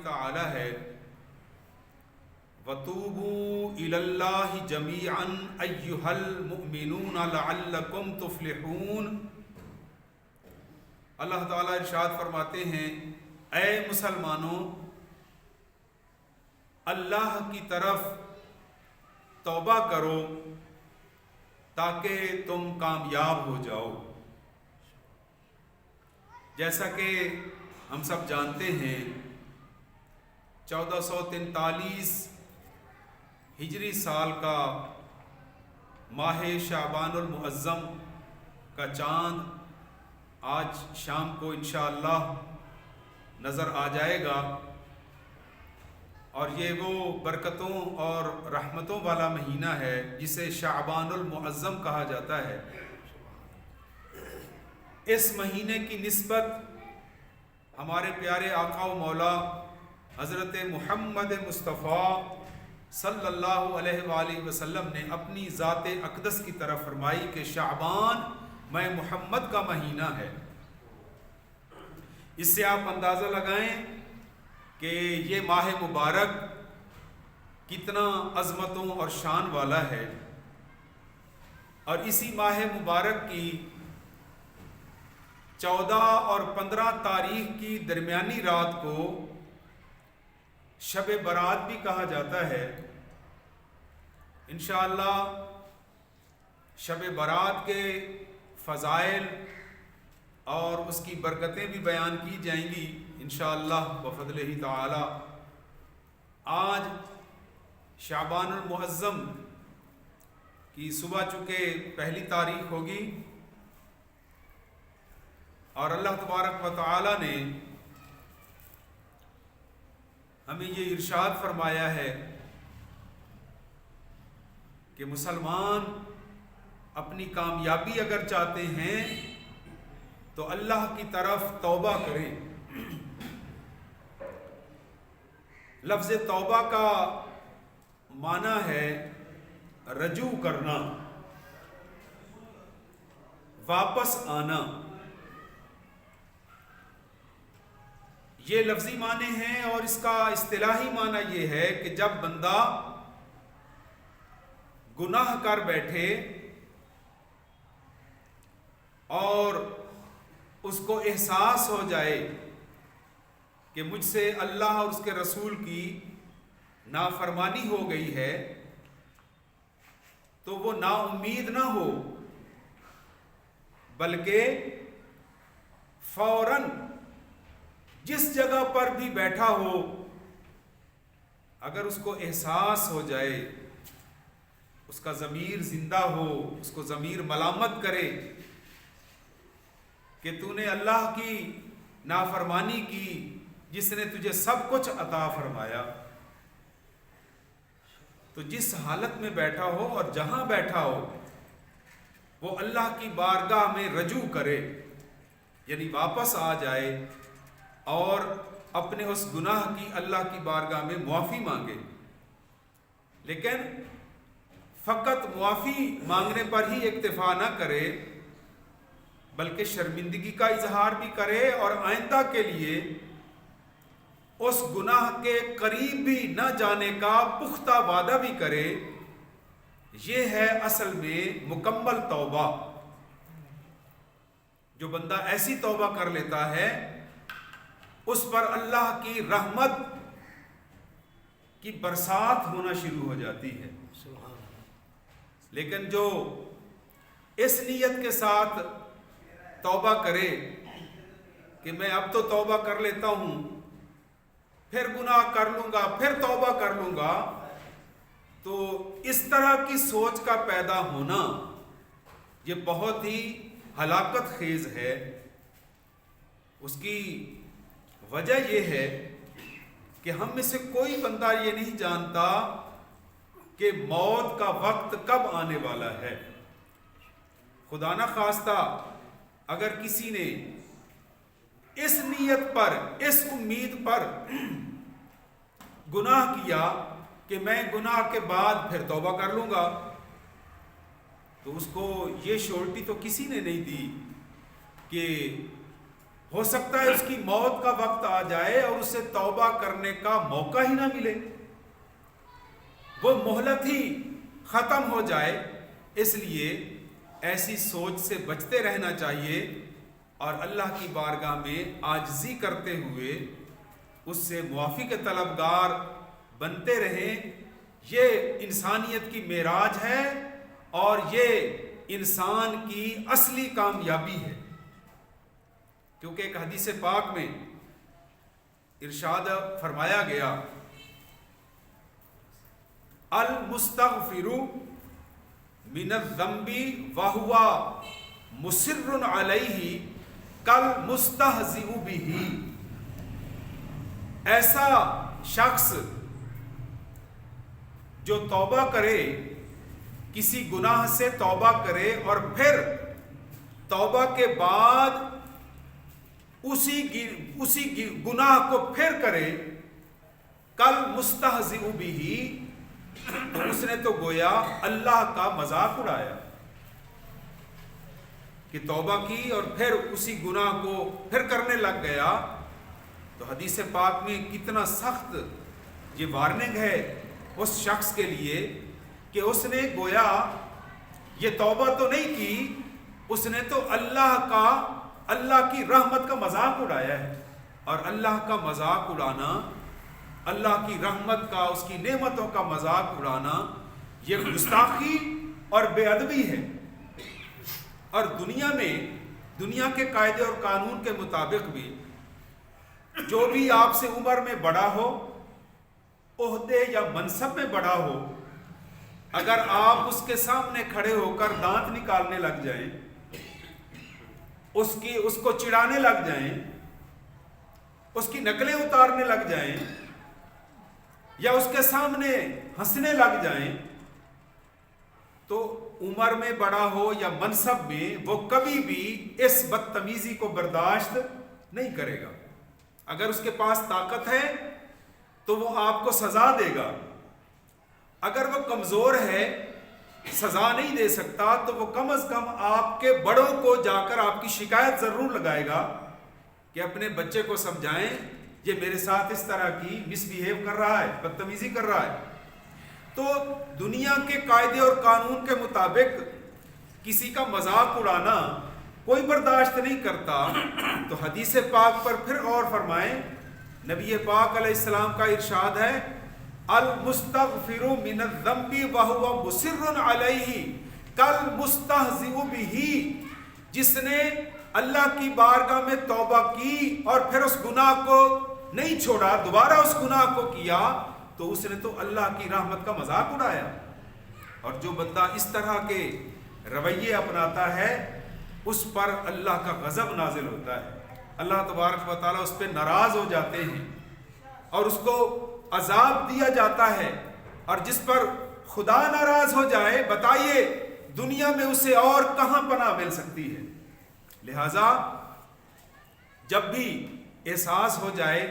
تعالی ہے وَتُوبُوا إِلَى اللَّهِ جَمِيعًا أَيُّهَا الْمُؤْمِنُونَ لَعَلَّكُمْ تُفْلِحُونَ۔ اللہ تعالیٰ ارشاد فرماتے ہیں اے مسلمانوں اللہ کی طرف توبہ کرو تاکہ تم کامیاب ہو جاؤ۔ جیسا کہ ہم سب جانتے ہیں 1443 ہجری سال کا ماہ شعبان المعظم کا چاند آج شام کو انشاءاللہ نظر آ جائے گا، اور یہ وہ برکتوں اور رحمتوں والا مہینہ ہے جسے شعبان المعظم کہا جاتا ہے۔ اس مہینے کی نسبت ہمارے پیارے آقا و مولا حضرت محمد مصطفیٰ صلی اللہ علیہ وآلہ وسلم نے اپنی ذات اقدس کی طرف فرمائی کہ شعبان میں محمد کا مہینہ ہے۔ اس سے آپ اندازہ لگائیں کہ یہ ماہ مبارک کتنا عظمتوں اور شان والا ہے، اور اسی ماہ مبارک کی 14 اور 15 تاریخ کی درمیانی رات کو شب برات بھی کہا جاتا ہے۔ انشاءاللہ شب برات کے فضائل اور اس کی برکتیں بھی بیان کی جائیں گی انشاءاللہ بفضلہ تعالی۔ آج شعبان المعظم کی صبح چونکہ پہلی تاریخ ہوگی، اور اللہ تبارک و تعالی نے ہمیں یہ ارشاد فرمایا ہے کہ مسلمان اپنی کامیابی اگر چاہتے ہیں تو اللہ کی طرف توبہ کریں۔ لفظ توبہ کا معنی ہے رجوع کرنا، واپس آنا۔ یہ لفظی معنی ہیں، اور اس کا اصطلاحی معنی یہ ہے کہ جب بندہ گناہ کر بیٹھے اور اس کو احساس ہو جائے کہ مجھ سے اللہ اور اس کے رسول کی نافرمانی ہو گئی ہے، تو وہ نا امید نہ ہو، بلکہ فوراً جس جگہ پر بھی بیٹھا ہو اگر اس کو احساس ہو جائے، اس کا ضمیر زندہ ہو، اس کو ضمیر ملامت کرے کہ تو نے اللہ کی نافرمانی کی جس نے تجھے سب کچھ عطا فرمایا، تو جس حالت میں بیٹھا ہو اور جہاں بیٹھا ہو وہ اللہ کی بارگاہ میں رجوع کرے، یعنی واپس آ جائے اور اپنے اس گناہ کی اللہ کی بارگاہ میں معافی مانگے۔ لیکن فقط معافی مانگنے پر ہی اکتفا نہ کرے، بلکہ شرمندگی کا اظہار بھی کرے، اور آئندہ کے لیے اس گناہ کے قریب بھی نہ جانے کا پختہ وعدہ بھی کرے۔ یہ ہے اصل میں مکمل توبہ۔ جو بندہ ایسی توبہ کر لیتا ہے اس پر اللہ کی رحمت کی برسات ہونا شروع ہو جاتی ہے۔ لیکن جو اس نیت کے ساتھ توبہ کرے کہ میں اب تو توبہ کر لیتا ہوں، پھر گناہ کر لوں گا، پھر توبہ کر لوں گا، تو اس طرح کی سوچ کا پیدا ہونا یہ بہت ہی ہلاکت خیز ہے۔ اس کی وجہ یہ ہے کہ ہم میں سے کوئی بندہ یہ نہیں جانتا کہ موت کا وقت کب آنے والا ہے۔ خدا نہ خواستہ اگر کسی نے اس نیت پر، اس امید پر گناہ کیا کہ میں گناہ کے بعد پھر توبہ کر لوں گا، تو اس کو یہ شورٹی تو کسی نے نہیں دی کہ ہو سکتا ہے اس کی موت کا وقت آ جائے اور اسے توبہ کرنے کا موقع ہی نہ ملے، وہ مہلت ہی ختم ہو جائے۔ اس لیے ایسی سوچ سے بچتے رہنا چاہیے اور اللہ کی بارگاہ میں عاجزی کرتے ہوئے اس سے معافی کے طلبگار بنتے رہیں۔ یہ انسانیت کی معراج ہے اور یہ انسان کی اصلی کامیابی ہے، کیونکہ ایک حدیث پاک میں ارشاد فرمایا گیا، المستغفر من الذنب وهو مصر علیہ کالمستہزئ بہ۔ ایسا شخص جو توبہ کرے، کسی گناہ سے توبہ کرے اور پھر توبہ کے بعد اسی گناہ کو پھر کرے، کالمستہزئ بہ، تو اس نے تو گویا اللہ کا مذاق اڑایا کہ توبہ کی اور پھر اسی گناہ کو پھر کرنے لگ گیا۔ تو حدیث پاک میں کتنا سخت یہ وارننگ ہے اس شخص کے لیے کہ اس نے گویا یہ توبہ تو نہیں کی، اس نے تو اللہ کی رحمت کا مذاق اڑایا ہے، اور اللہ کا مذاق اڑانا، اللہ کی رحمت کا، اس کی نعمتوں کا مذاق اڑانا، یہ گستاخی اور بے ادبی ہے۔ اور دنیا کے قاعدے اور قانون کے مطابق بھی جو بھی آپ سے عمر میں بڑا ہو، عہدے یا منصب میں بڑا ہو، اگر آپ اس کے سامنے کھڑے ہو کر دانت نکالنے لگ جائیں، اس کو چڑھانے لگ جائیں، اس کی نقلیں اتارنے لگ جائیں، یا اس کے سامنے ہنسنے لگ جائیں، تو عمر میں بڑا ہو یا منصب میں وہ کبھی بھی اس بدتمیزی کو برداشت نہیں کرے گا۔ اگر اس کے پاس طاقت ہے تو وہ آپ کو سزا دے گا، اگر وہ کمزور ہے، سزا نہیں دے سکتا، تو وہ کم از کم آپ کے بڑوں کو جا کر آپ کی شکایت ضرور لگائے گا کہ اپنے بچے کو سمجھائیں یہ میرے ساتھ اس طرح کی مس بیہیو کر رہا ہے، بدتمیزی کر رہا ہے۔ تو دنیا کے قاعدے اور قانون کے مطابق کسی کا مذاق اڑانا کوئی برداشت نہیں کرتا۔ تو حدیث پاک پر پھر غور فرمائیں، نبی پاک علیہ السلام کا ارشاد ہے، المستغفر من الذنب وهو مصر علیہ کالمستہزئ بہ۔ جس نے اللہ کی بارگاہ میں توبہ کی اور پھر اس گناہ کو نہیں چھوڑا، دوبارہ اس گناہ کو کیا، تو اس نے تو اللہ کی رحمت کا مذاق اڑایا۔ اور جو بندہ اس طرح کے رویے اپناتا ہے اس پر اللہ کا غضب نازل ہوتا ہے، اللہ تبارک و تعالیٰ اس پہ ناراض ہو جاتے ہیں اور اس کو عذاب دیا جاتا ہے۔ اور جس پر خدا ناراض ہو جائے، بتائیے دنیا میں اسے اور کہاں پناہ مل سکتی ہے؟ لہذا جب بھی احساس ہو جائے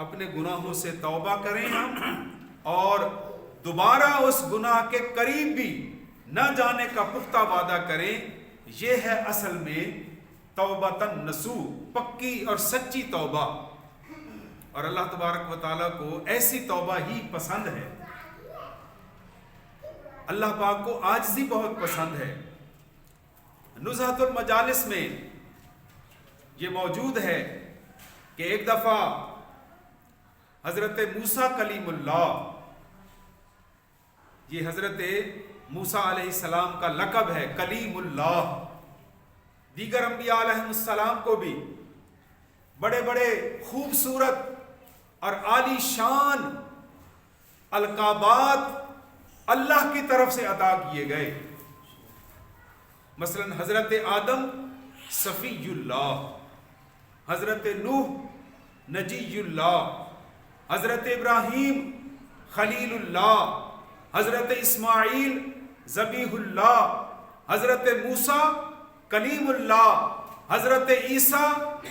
اپنے گناہوں سے توبہ کریں ہم، اور دوبارہ اس گناہ کے قریب بھی نہ جانے کا پختہ وعدہ کریں۔ یہ ہے اصل میں توبۃ نصوح، پکی اور سچی توبہ، اور اللہ تبارک و تعالیٰ کو ایسی توبہ ہی پسند ہے۔ اللہ پاک کو عاجزی بہت پسند ہے۔ نزہۃ المجالس میں یہ موجود ہے کہ ایک دفعہ حضرت موسیٰ کلیم اللہ، یہ حضرت موسیٰ علیہ السلام کا لقب ہے کلیم اللہ، دیگر انبیاء علیہ السلام کو بھی بڑے بڑے خوبصورت اور عالی شان القابات اللہ کی طرف سے عطا کیے گئے۔ مثلا حضرت آدم صفی اللہ، حضرت نوح نجی اللہ، حضرت ابراہیم خلیل اللہ، حضرت اسماعیل ذبیح اللہ، حضرت موسیٰ کلیم اللہ، حضرت عیسیٰ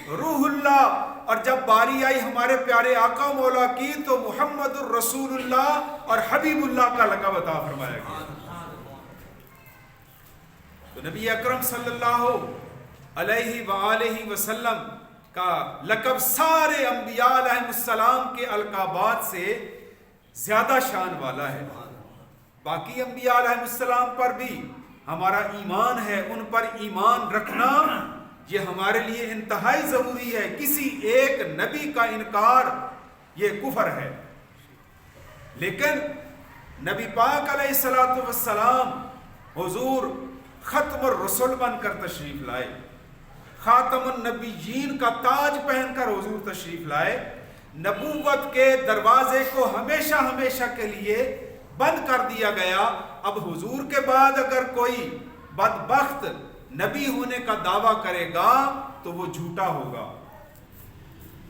روح اللہ، اور جب باری آئی ہمارے پیارے آقا مولا کی تو محمد الرسول اللہ اور حبیب اللہ کا لقب عطا فرمایا گیا۔ تو نبی اکرم صلی اللہ علیہ وآلہ وسلم کا لقب سارے انبیاء علیہ السلام کے القابات سے زیادہ شان والا ہے. باقی انبیاء علیہ السلام پر بھی ہمارا ایمان ہے، ان پر ایمان رکھنا یہ ہمارے لیے انتہائی ضروری ہے. کسی ایک نبی کا انکار یہ کفر ہے. لیکن نبی پاک علیہ الصلوۃ والسلام حضور ختم الرسل بن کر تشریف لائے، خاتم النبیین کا تاج پہن کر حضور تشریف لائے. نبوت کے دروازے کو ہمیشہ ہمیشہ کے لیے بند کر دیا گیا. اب حضور کے بعد اگر کوئی بدبخت نبی ہونے کا دعویٰ کرے گا تو وہ جھوٹا ہوگا،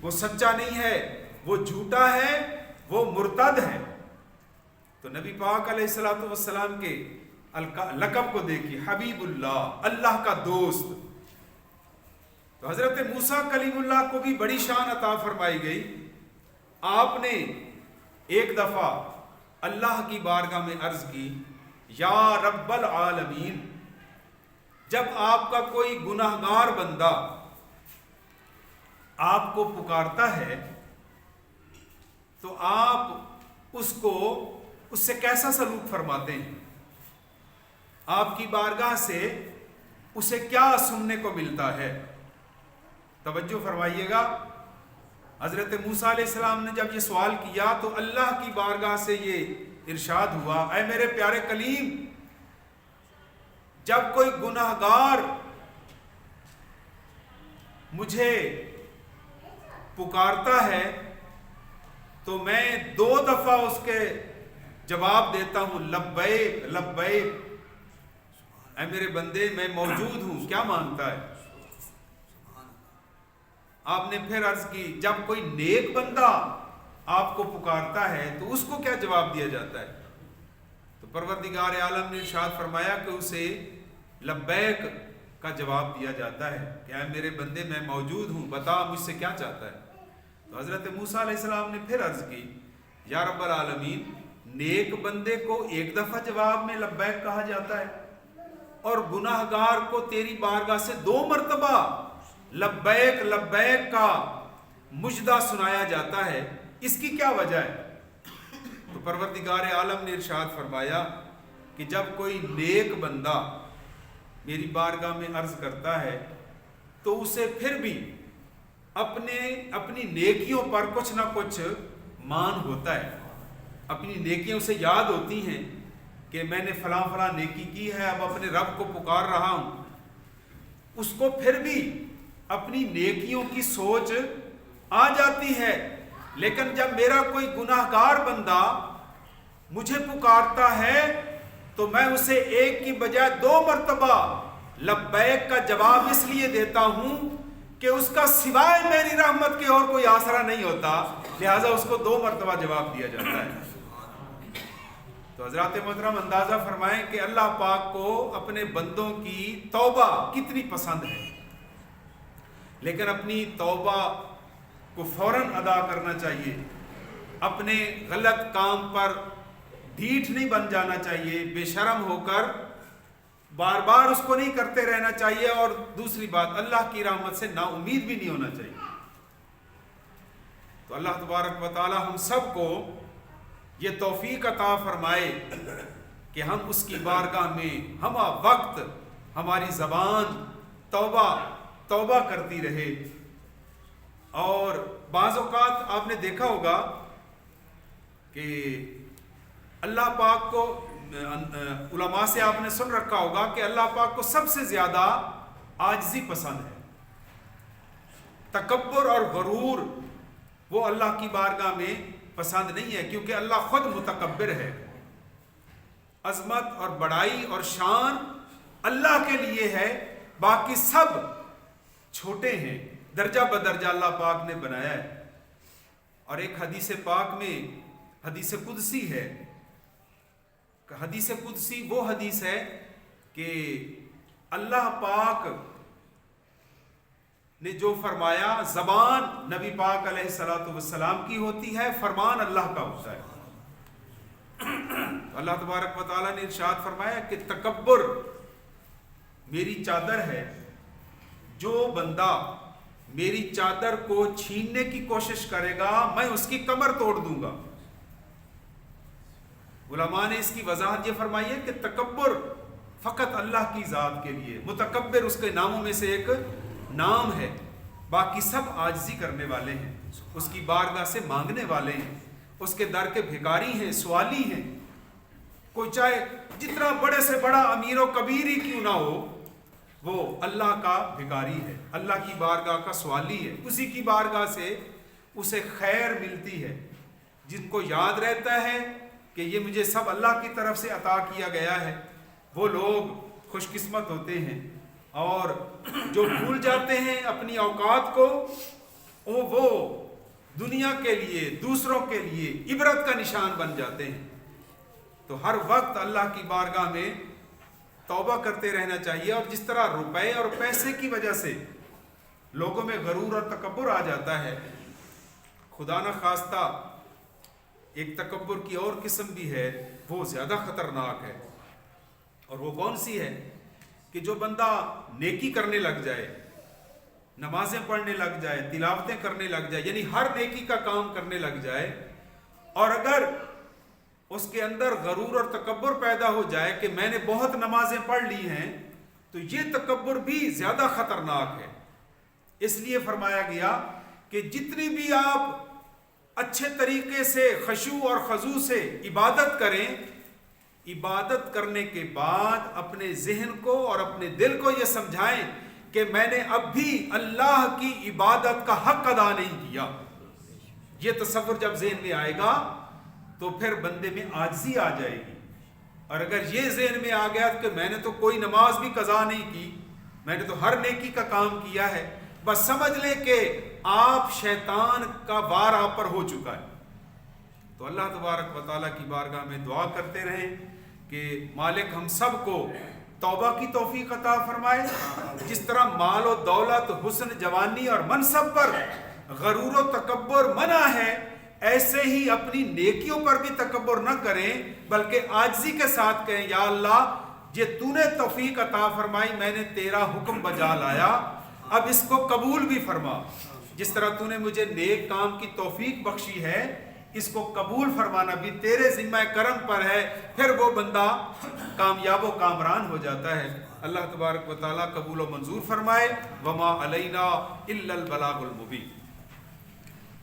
وہ سچا نہیں ہے، وہ جھوٹا ہے، وہ مرتد ہے. تو نبی پاک علیہ الصلوۃ والسلام کے لقب کو دیکھیے، حبیب اللہ، اللہ کا دوست. تو حضرت موسیٰ کلیم اللہ کو بھی بڑی شان عطا فرمائی گئی. آپ نے ایک دفعہ اللہ کی بارگاہ میں عرض کی، یا رب العالمین. جب آپ کا کوئی گناہگار بندہ آپ کو پکارتا ہے تو آپ اس سے کیسا سلوک فرماتے ہیں؟ آپ کی بارگاہ سے اسے کیا سننے کو ملتا ہے؟ توجہ فرمائیے گا. حضرت موسیٰ علیہ السلام نے جب یہ سوال کیا تو اللہ کی بارگاہ سے یہ ارشاد ہوا، اے میرے پیارے کلیم، جب کوئی گناہگار مجھے پکارتا ہے تو میں 2 دفعہ اس کے جواب دیتا ہوں، لبیک لبیک. اے میرے بندے، میں موجود ہوں، کیا مانگتا ہے؟ آپ نے پھر عرض کی، جب کوئی نیک بندہ آپ کو پکارتا ہے تو اس کو کیا جواب دیا جاتا ہے؟ تو پروردگار عالم نے ارشاد فرمایا کہ اسے لبیک کا جواب دیا جاتا ہے کہ اے میرے بندے، میں موجود ہوں، بتا مجھ سے کیا چاہتا ہے. تو حضرت موسیٰ علیہ السلام نے پھر عرض کی، یا رب العالمین، نیک بندے کو 1 دفعہ جواب میں لبیک کہا جاتا ہے اور گناہگار کو تیری بارگاہ سے 2 مرتبہ لبیک لبیک کا مجدہ سنایا جاتا ہے. اس کی کیا وجہ ہے؟ تو پروردگار عالم نے ارشاد فرمایا کہ جب کوئی نیک بندہ میری بارگاہ میں عرض کرتا ہے تو اسے پھر بھی اپنی نیکیوں پر کچھ نہ کچھ مان ہوتا ہے. اپنی نیکیوں سے یاد ہوتی ہیں کہ میں نے فلاں فلاں نیکی کی ہے، اب اپنے رب کو پکار رہا ہوں. اس کو پھر بھی اپنی نیکیوں کی سوچ آ جاتی ہے. لیکن جب میرا کوئی گناہگار بندہ مجھے پکارتا ہے تو میں اسے 1 کی بجائے 2 مرتبہ لبیک کا جواب اس لیے دیتا ہوں کہ اس کا سوائے میری رحمت کے اور کوئی آسرا نہیں ہوتا، لہٰذا اس کو 2 مرتبہ جواب دیا جاتا ہے. تو حضرات محترم اندازہ فرمائیں کہ اللہ پاک کو اپنے بندوں کی توبہ کتنی پسند ہے. لیکن اپنی توبہ کو فوراً ادا کرنا چاہیے. اپنے غلط کام پر ڈھیٹ نہیں بن جانا چاہیے، بے شرم ہو کر بار بار اس کو نہیں کرتے رہنا چاہیے. اور دوسری بات، اللہ کی رحمت سے نا امید بھی نہیں ہونا چاہیے. تو اللہ تبارک و تعالی ہم سب کو یہ توفیق عطا فرمائے کہ ہم اس کی بارگاہ میں ہمہ وقت ہماری زبان توبہ کرتی رہے. اور بعض اوقات آپ نے دیکھا ہوگا کہ اللہ پاک کو، علماء سے آپ نے سن رکھا ہوگا کہ اللہ پاک کو سب سے زیادہ عاجزی پسند ہے. تکبر اور غرور وہ اللہ کی بارگاہ میں پسند نہیں ہے، کیونکہ اللہ خود متکبر ہے. عظمت اور بڑائی اور شان اللہ کے لیے ہے، باقی سب چھوٹے ہیں، درجہ بدرجہ اللہ پاک نے بنایا ہے. اور ایک حدیث پاک میں حدیث قدسی ہے. حدیث قدسی وہ حدیث ہے کہ اللہ پاک نے جو فرمایا، زبان نبی پاک علیہ الصلوۃ والسلام کی ہوتی ہے، فرمان اللہ کا ہوتا ہے. اللہ تبارک و تعالیٰ نے ارشاد فرمایا کہ تکبر میری چادر ہے. جو بندہ میری چادر کو چھیننے کی کوشش کرے گا میں اس کی کمر توڑ دوں گا۔ علماء نے اس کی وضاحت یہ فرمائی ہے کہ تکبر فقط اللہ کی ذات کے لیے، متکبر اس کے ناموں میں سے ایک نام ہے، باقی سب عاجزی کرنے والے ہیں، اس کی بارگاہ سے مانگنے والے ہیں، اس کے در کے بھکاری ہیں، سوالی ہیں۔ کوئی چاہے جتنا بڑے سے بڑا امیر و کبیر ہی کیوں نہ ہو، وہ اللہ کا بھکاری ہے، اللہ کی بارگاہ کا سوالی ہے، اسی کی بارگاہ سے اسے خیر ملتی ہے۔ جن کو یاد رہتا ہے کہ یہ مجھے سب اللہ کی طرف سے عطا کیا گیا ہے، وہ لوگ خوش قسمت ہوتے ہیں، اور جو بھول جاتے ہیں اپنی اوقات کو، وہ دنیا کے لیے، دوسروں کے لیے عبرت کا نشان بن جاتے ہیں۔ تو ہر وقت اللہ کی بارگاہ میں توبہ کرتے رہنا چاہیے۔ اور جس طرح روپے اور پیسے کی وجہ سے لوگوں میں غرور اور تکبر آ جاتا ہے، خدا نہ خواستہ ایک تکبر کی اور قسم بھی ہے، وہ زیادہ خطرناک ہے۔ اور وہ کون سی ہے؟ کہ جو بندہ نیکی کرنے لگ جائے، نمازیں پڑھنے لگ جائے، تلاوتیں کرنے لگ جائے، یعنی ہر نیکی کا کام کرنے لگ جائے، اور اگر اس کے اندر غرور اور تکبر پیدا ہو جائے کہ میں نے بہت نمازیں پڑھ لی ہیں، تو یہ تکبر بھی زیادہ خطرناک ہے۔ اس لیے فرمایا گیا کہ جتنی بھی آپ اچھے طریقے سے خشوع اور خضوع سے عبادت کریں، عبادت کرنے کے بعد اپنے ذہن کو اور اپنے دل کو یہ سمجھائیں کہ میں نے اب بھی اللہ کی عبادت کا حق ادا نہیں کیا۔ یہ تصور جب ذہن میں آئے گا تو پھر بندے میں عاجزی آ جائے گی۔ اور اگر یہ ذہن میں آ گیا کہ میں نے تو کوئی نماز بھی قضا نہیں کی، میں نے تو ہر نیکی کا کام کیا ہے، بس سمجھ لیں کہ آپ شیطان کا وار آپ پر ہو چکا ہے۔ تو اللہ تبارک و تعالیٰ کی بارگاہ میں دعا کرتے رہیں کہ مالک ہم سب کو توبہ کی توفیق عطا فرمائے۔ جس طرح مال و دولت، حسن، جوانی اور منصب پر غرور و تکبر منع ہے، ایسے ہی اپنی نیکیوں پر بھی تکبر نہ کریں، بلکہ عاجزی کے ساتھ کہیں یا اللہ یہ تو نے توفیق عطا فرمائی، میں نے تیرا حکم بجا لایا، اب اس کو قبول بھی فرما۔ جس طرح تو نے مجھے نیک کام کی توفیق بخشی ہے، اس کو قبول فرمانا بھی تیرے ذمہ کرم پر ہے۔ پھر وہ بندہ کامیاب و کامران ہو جاتا ہے۔ اللہ تبارک و تعالیٰ قبول و منظور فرمائے۔ وما علینا الا البلاغ المبین۔